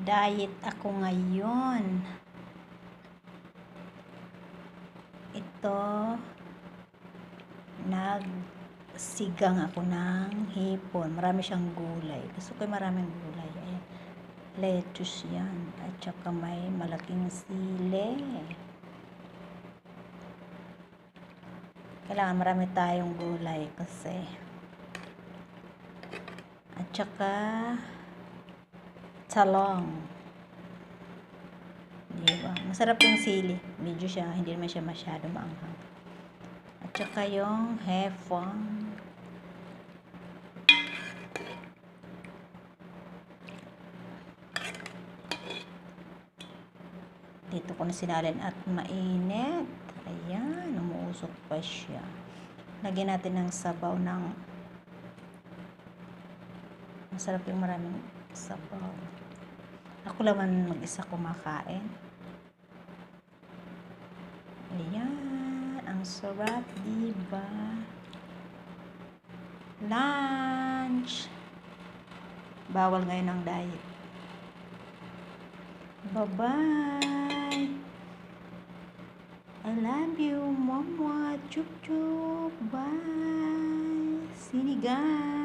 Diet ako ngayon. Ito, nagsigang ako ng hipon. Marami siyang gulay. Gusto ko yung maraming gulay. Ayan. Lettuce yan. At saka may malaking sili. Kailangan marami tayong gulay kasi. At saka talong. Diba? Masarap yung sili. Medyo siya, hindi naman siya masyado maanghang. At saka yung hepon. Dito ko na sinalin at mainit. Ayan, umuusok pa siya. Lagyan natin ng sabaw ng masarap yung maraming sabaw. Ako naman mag-isa kumakain. Ayan, ang sarap, diba? Lunch. Bawal ngayon ang diet. Bye-bye. I love you, Mama. Chup chup. Bye. Sinigang.